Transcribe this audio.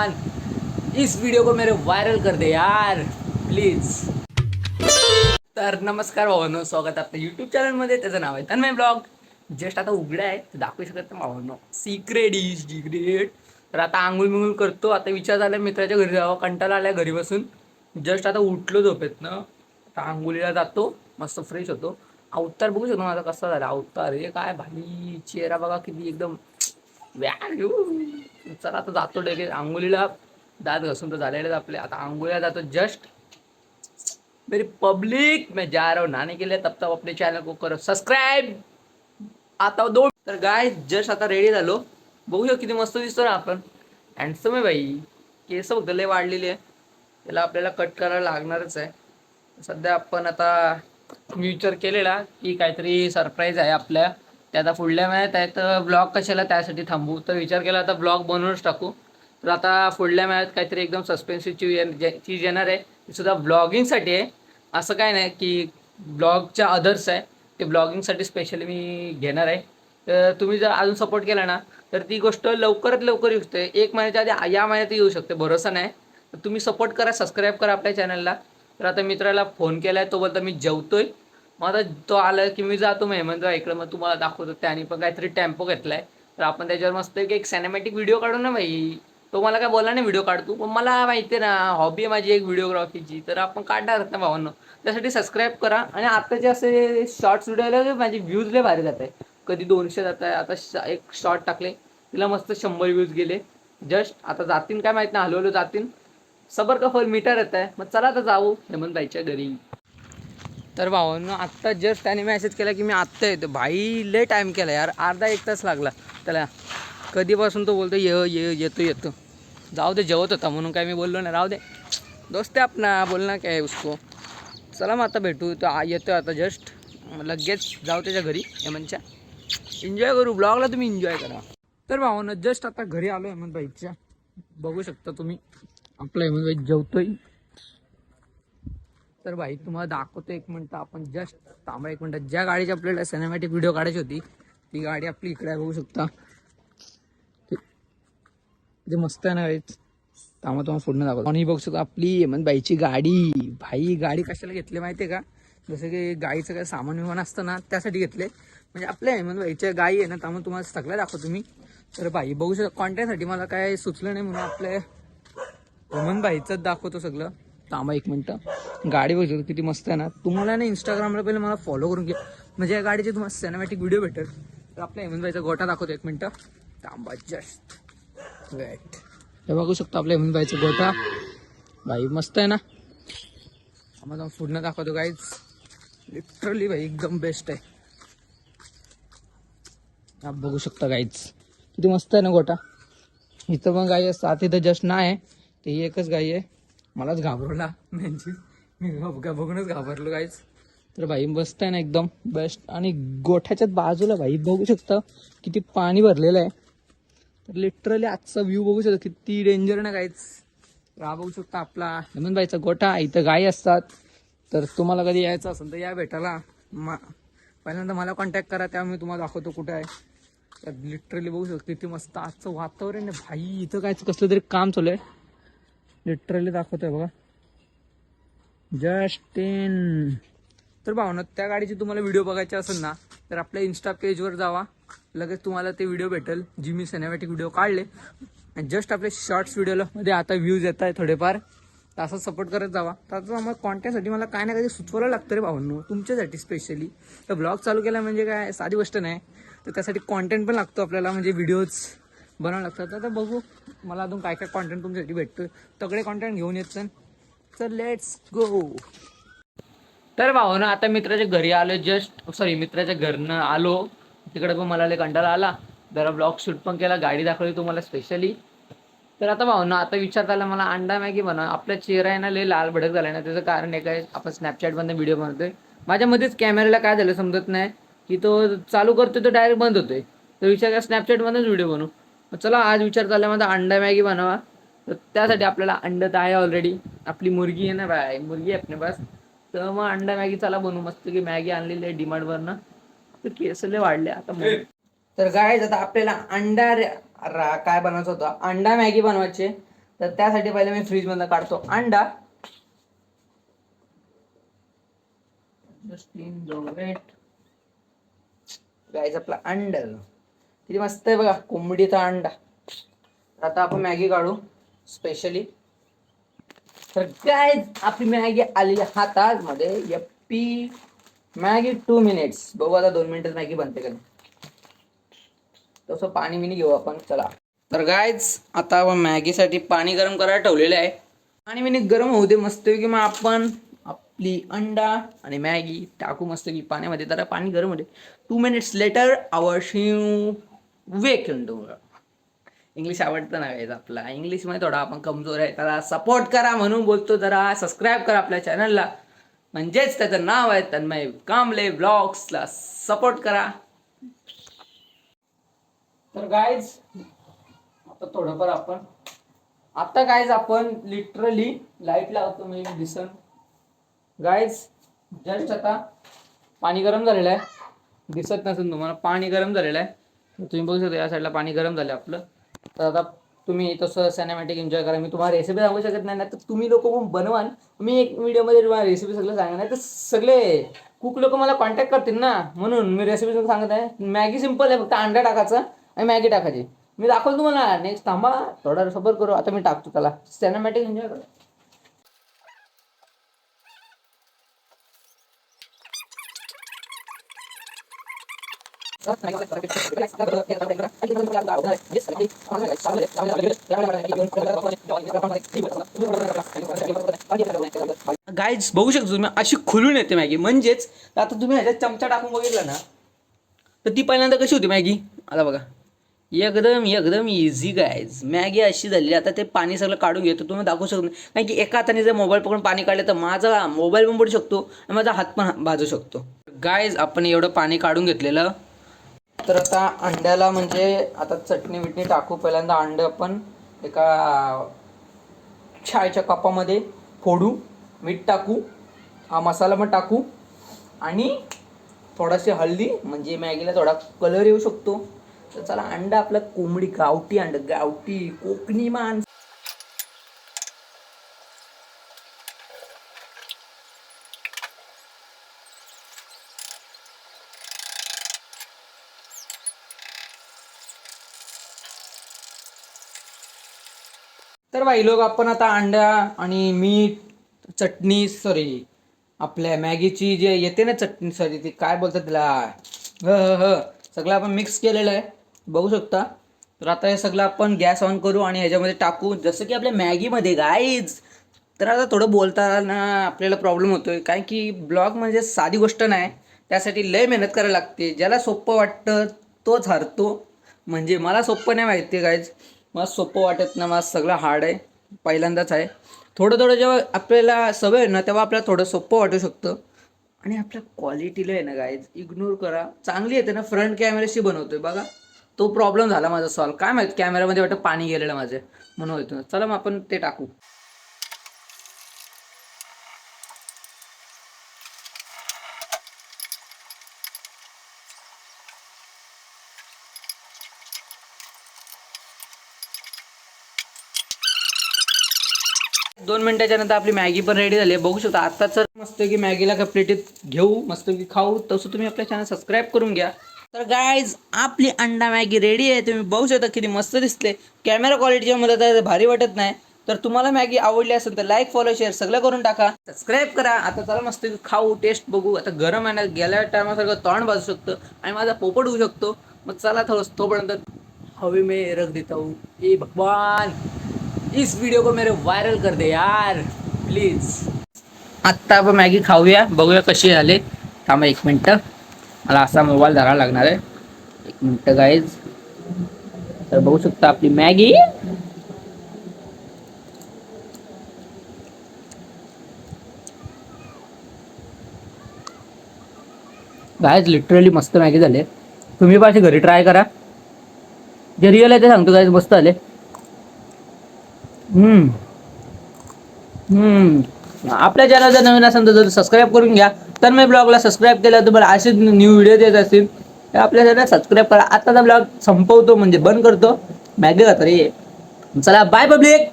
इस video को मेरे viral कर दे यार प्लीज. तर नमस्कार भावांनो, स्वागत आहे आपल्या युट्यूब चॅनलमध्ये. त्याचं नाव आहे तन्मय ब्लॉग. जस्ट आता उघडा आहे तर दाखवू शकत नाही भावांनो. Secret is degrade. तर आता आंघोळ मिंगूळ करतो. आता विचार झाला मित्राच्या घरी जावं, कंटाळा आलाय घरी बसून. जस्ट आता उठलो झोपेतनं. आता आंघोळीला जातो, मस्त फ्रेश होतो. अवतार बघू शकतो माझा कसा झाला अवतार. हे काय भाई, चेहरा बघा किती एकदम व्याग. चला आता जातो डायरेक्ट आंघोळीला. दात घासून तर झालेले आपले. आता आंघोळीला जातो जस्ट. मेरी पब्लिक, मैं जा रहा हूँ नहाने के लिए. तब तक अपने चॅनल को करो सब्सक्राइब. आता दो. तर गाय जस्ट आता रेडी झालो. बघू शकतो किती मस्त दिसतो ना आपण. हँडसम आहे भाई. केस बघ लय वाढलेली आहे. त्याला आपल्याला कट करायला लागणारच आहे. सध्या आपण आता विचार केलेला की काहीतरी सरप्राईज आहे आपल्या. ते आता पुढल्या महिन्यात आहे तर ब्लॉग कशाला त्यासाठी थांबू. तर विचार केला आता ब्लॉग बनवूनच टाकू. तर आता पुढल्या महिन्यात काहीतरी एकदम सस्पेन्सिव्ह चीज येणार आहे. ती सुद्धा ब्लॉगिंगसाठी आहे. असं काय नाही की ब्लॉगच्या अदर्स आहे. ते ब्लॉगिंगसाठी स्पेशली मी घेणार आहे. तर तुम्ही जर अजून सपोर्ट केला ना तर ती गोष्ट लवकरात लवकर येऊ शकते. एक महिन्याच्या आधी या महिन्यात येऊ शकते, भरोसा नाही. तर तुम्ही सपोर्ट करा, सबस्क्राईब करा आपल्या चॅनलला. तर आता मित्राला फोन केलाय, तो बोलता मी जेवतोय. मग आता तो आला की मी जातो मेहमनराव इकडं. मग तुम्हाला दाखवतो. त्याने पण काहीतरी टेम्पो घेतलाय. तर आपण त्याच्यावर मस्त एक सिनेमॅटिक व्हिडिओ काढू ना भाई. तो मला काय बोलला नाही व्हिडिओ काढतो, पण मला माहिती आहे ना हॉबी आहे माझी एक व्हिडिओग्राफीची. तर आपण काढणार ना भावांनो. त्यासाठी सबस्क्राईब करा. आणि आताचे असे शॉर्ट्स व्हिडिओला माझे व्ह्यूज लय भारी जात आहे. कधी 200 जात आहे. आता एक शॉर्ट टाकले तिला मस्त 100 व्ह्यूज गेले. जस्ट आता जातीन काय माहित नाही, हळूहळू जातीन. सबर का फल मीठा रहता है. मग चला आता जाऊ हेमंतबाईच्या घरी. तर भावांनो आत्ता जस्ट त्याने मेसेज केला की मी आत्ता येतो. भाई लय टाईम केला यार, अर्धा एक तास लागला त्याला. कधीपासून तो बोलतो येतो. जाऊ दे, जेवत होता म्हणून काय मी बोललो नाही. राहू दे, दोस्त आहे आपला, बोलना काय आहे उसको. चला मग आता भेटू. तो येतो आता जस्ट. लगेच जाऊ त्याच्या घरी हेमंतच्या. एन्जॉय करू ब्लॉगला, तुम्ही एन्जॉय करा. तर भावांनो जस्ट आता घरी आलो हेमंतबाईच्या. बघू शकता तुम्ही आपला हेमंतबाई जेवतोय. तर भाई तुम्हाला दाखवतो एक मिनिट. आपण जस्ट थांबा एक मिनिट. ज्या गाडीची आपल्याला सिनेमॅटिक व्हिडिओ काढायची होती ती गाडी आपली इकडे बघू शकता. ते मस्त आहे ना गाईच. थांबा तुम्हाला पूर्ण दाखवतो. आणि बघू शकता आपली हेमंतबाईची गाडी. भाई गाडी कशाला घेतली माहितीये का? जसं की गाईचं काय सामान विमान असतं ना त्यासाठी घेतले. म्हणजे आपल्या हेमंतबाईच्या गाई आहे ना, त्यामुळे तुम्हाला सगळं दाखवतो मी. तर भाई बघू शकता कॉन्टॅक्टसाठी मला काय सुचलं नाही म्हणून आपल्या हेमंतबाईचंच दाखवतो सगळं. थांबा एक मिनिट. गाडी बघू किती मस्त आहे ना. तुम्हाला ना इंस्टाग्रामला पहिले मला फॉलो करून घ्या, म्हणजे या गाडीचे तुम्हाला सिनेमॅटिक व्हिडिओ भेटेल. तर आपल्या हेमंतबाईचा गोठा दाखवतो एक मिनिट. थांबा जस्ट वेट. हे बघू शकतो आपल्या हेमंतबाईचा गोठा. भाई मस्त आहे ना. आम्हाला पूर्ण दाखवतो गाईज. लिटरली भाई एकदम बेस्ट आहे. आप बघू शकता गाईज किती मस्त आहे ना गोठा. इथं पण गाई असतात, इथं जस्ट नाही. ते एकच गाई आहे. मलाच घाबरवला म्हणजे मी बघूनच घाबरलो गाईज. तर भाई मस्त आहे ना एकदम बेस्ट. आणि गोठ्याच्या बाजूला भाई बघू शकता किती पाणी भरलेलं आहे. तर लिटरली आजचा व्ह्यू बघू शकता किती डेंजर ना गाईज. हा बघू शकता आपला हेमंतबाईचा गोठा. इथं गाई असतात. तर तुम्हाला कधी यायचं असेल तर या भेटायला. पहिल्यांदा मला कॉन्टॅक्ट करा, तेव्हा मी तुम्हाला दाखवतो कुठे आहे. तर लिटरली बघू शकतो किती मस्त आजचं वातावरण आहे भाई. इथं काय कसलं तरी काम चालू आहे. लिटरली दाखवतोय बघा जस्ट इन. तर भावना त्या गाडीची तुम्हाला व्हिडिओ बघायची असेल ना तर आपल्या इन्स्टा पेजवर जावा. लगेच तुम्हाला ते व्हिडिओ भेटेल जी मी सिनेमॅटिक व्हिडिओ काढले. आणि जस्ट आपले शॉर्ट्स व्हिडिओला मध्ये आता व्ह्यूज येत आहे थोडेफार. तर असं सपोर्ट करत जावा. तर आता मग कॉन्टॅक्टसाठी मला काय ना काही सुचवायला लागतं रे भावांनो, तुमच्यासाठी स्पेशली. तर ब्लॉग चालू केला म्हणजे काय साधी गोष्ट नाही. तर त्यासाठी कॉन्टेंट पण लागतो आपल्याला, म्हणजे व्हिडिओज बनवावं लागतात. आता बघू मला अजून काय काय कॉन्टेंट तुमच्यासाठी भेटतोय. तगडे कॉन्टेंट घेऊन येत तर लेट्स गो. तर भावानं आता मित्राच्या घरी आलो जस्ट. सॉरी, मित्राच्या घरनं आलो. तिकडे पण मला लय कंटाळा आला. जरा ब्लॉग शूट पण केला, गाडी दाखवली तुम्हाला स्पेशली. तर आता भावना आता विचार आला मला अंडा मॅगी बनवा. आपला चेहरा आहे ना लय लाल भडक झालाय ना. त्याचं कारण आहे काय, आपण स्नॅपचॅटमधून व्हिडिओ बनवतोय. माझ्यामध्येच कॅमेऱ्याला काय झालं समजत नाही की तो चालू करतोय तो डायरेक्ट बंद होतोय. तर विचार करा स्नॅपचॅटमधूनच व्हिडिओ बनवू. चला आज विचार झाला माझा अंडा मॅगी बनवा. तर त्यासाठी आपल्याला अंड तर आहे ऑलरेडी. आपली मुलगी आहे ना बाय, मुलगी आहे आपल्या बस. तर मग अंडा मॅगी चला बनवू. मस्त की मॅगी आणलेली आहे डिमार्टवरनं. तर केस लय वाढले आता. तर गाईज आता आपल्याला काय बनवायचं होतं, अंडा मॅगी बनवायचे. तर त्यासाठी पहिले मी फ्रीजमधनं काढतो अंडा. जस्ट इन गाईज आपला अंडा किती मस्त आहे बघा, कोंबडीचा अंडा. आता आपण मॅगी काढू स्पेशली. तर गाईज आपली मॅगी आली हातामध्ये. Yuppie Maggi 2 minutes. बघू आता 2 मिनिटात मॅगी बनते का नाही. तसं पाणी बिनी घेऊ आपण. चला तर गाईज आता आपण मॅगीसाठी पाणी गरम करायला ठेवलेलं आहे. पाणी बिनी गरम होऊ दे मस्त की मग आपण आपली अंडा आणि मॅगी टाकू मस्त की पाण्यामध्ये. तर पाणी गरम होते. 2 मिनिट्स लेटर आवर शिव वेक. इंग्लिश आवडतं ना गाईज आपला. इंग्लिशमध्ये थोडा आपण कमजोर आहे. त्याला सपोर्ट करा म्हणून बोलतो. जरा सबस्क्राईब करा आपल्या चॅनलला. म्हणजेच त्याचं नाव आहे तन्मय कांबळे ब्लॉग्सला सपोर्ट करा. तर गाईज आता थोडंफार आपण आता गाईज आपण लिटरली लाईट लावतो मी दिसन. गाईज जस्ट आता पाणी गरम झालेलं आहे. दिसत नसेल तुम्हाला पाणी गरम झालेलं आहे. तुम्ही बघू शकता या साईडला पाणी गरम झालं आपलं. तर आता तुम्ही तसं सिनेमॅटिक एन्जॉय करा. मी तुम्हाला रेसिपी सांगू शकत नाही. तर तुम्ही लोक पण बनवाल. मी एक व्हिडिओमध्ये तुम्हाला रेसिपी सगळं सांगणार नाही. तर सगळे कुक लोक मला कॉन्टॅक्ट करतील ना, म्हणून मी रेसिपी सांगत आहे. मॅगी सिंपल आहे, फक्त अंडा टाकायचा आणि मॅगी टाकायची. मी दाखवतो तुम्हाला. नेक्स्ट थांबा थोडा सबर करू. आता मी टाकतो त्याला. सिनेमॅटिक एन्जॉय करा. गाईज बघू शकतो तुम्ही अशी खुलून येते मॅगी. म्हणजेच आता तुम्ही ह्याच्यात चमचा टाकून बघितला ना, तर ती पहिल्यांदा कशी होती मॅगी. आता बघा एकदम एकदम इझी गाईज. मॅगी अशी झाली. आता ते पाणी सगळं काढून घेतो. तुम्ही दाखवू शकतो कारण की एका हाताने जर मोबाईल पकडून पाणी काढलं तर माझा मोबाईल पण पडू शकतो आणि माझा हात पण भाजू शकतो. गाईज आपण एवढं पाणी काढून घेतलेलं. तर आता अंड्याला म्हणजे आता चटणी बिटणी टाकू. पहिल्यांदा अंड आपण एका चायच्या कपामध्ये फोडू. मीठ टाकू. हा मसाला पण टाकू आणि थोडाशी हळदी म्हणजे मॅगीला थोडा कलर येऊ शकतो. तर चला अंडा आपला कोंबडी गावठी अंड गावठी कोकणी माणसं. तर भाई लोक आपण आता अंडा आणि मीठ चटणी सॉरी आपल्या मॅगीची जे येते ना चटणी सॉरी ती काय बोलतात त्याला सगळं आपण मिक्स केलेलं आहे बघू शकता. तर आता हे सगळं आपण गॅस ऑन करू आणि ह्याच्यामध्ये टाकू जसं की आपल्या मॅगीमध्ये गाईज. तर आता थोडं बोलताना आपल्याला प्रॉब्लेम होतोय कारण की ब्लॉग म्हणजे साधी गोष्ट नाही. त्यासाठी लय मेहनत करायला लागते. ज्याला सोपं वाटतं तोच हरतो. म्हणजे मला सोपं नाही माहिती आहे गाईज. मला सोपं वाटत ना, मला सगळं हार्ड आहे. पहिल्यांदाच आहे. थोडं थोडं जेव्हा आपल्याला सवय ना तेव्हा आपल्याला थोडं सोपं वाटू शकतं. आणि आपल्या क्वालिटीला आहे ना गाईज इग्नोर करा. चांगली येते ना फ्रंट कॅमेऱ्याशी बनवतोय बघा. तो प्रॉब्लेम झाला माझा सॉल्व. काय माहिती कॅमेऱ्यामध्ये वाटतं पाणी गेलेलं माझे म्हणून होतं. चला मग आपण ते टाकू. दोन मिनिटाच्या नंतर आपली मॅगी पण रेडी झाली आहे बघू शकता. आता तर मस्त की मॅगीला का प्लेटीत घेऊ मस्त की खाऊ. तसं तुम्ही आपल्या चॅनल सबस्क्राईब करून घ्या. तर गाईज आपली अंडा मॅगी रेडी आहे. तुम्ही बघू शकता किती मस्त दिसते. कॅमेरा क्वालिटीच्या मला तर भारी वाटत नाही. तर तुम्हाला मॅगी आवडली असेल तर लाईक फॉलो शेअर सगळं करून टाका. सबस्क्राईब करा. आता चला मस्त की खाऊ टेस्ट बघू. आता गरम आहे ना गेल्या टायमासारखं तोंड भाजू शकतं आणि माझा पोपट होऊ शकतो. मग चला थोडं तोपर्यंत हवे में रख देता हूँ. ए भगवान इस वीडियो को मेरे वायरल कर दे यार प्लीज. आत्ता आपण मॅगी खाऊया बघूया कशी झाले. थांबा 1 मिनटं. मला असा मोबाईल धरावा लागणार आहे. 1 मिनटं गाईज. तर बघू शकता आपली मॅगी. गाईज लिटरली मस्त मॅगी झाले. तुम्ही पण अशी घरी ट्राय करा. जे रिअल आहे ते सांगतो गाईज मस्त आले. आपल्या चॅनल जर नवीन असेल तर सबस्क्राईब करून घ्या. तर मी ब्लॉगला सबस्क्राईब केलं तुम्हाला असेच न्यू व्हिडिओ देत असतील. आपल्या चॅनल सबस्क्राईब करा. आताचा ब्लॉग संपवतो म्हणजे बंद करतो. मॅगी खातो रे. चला बाय पब्लिक.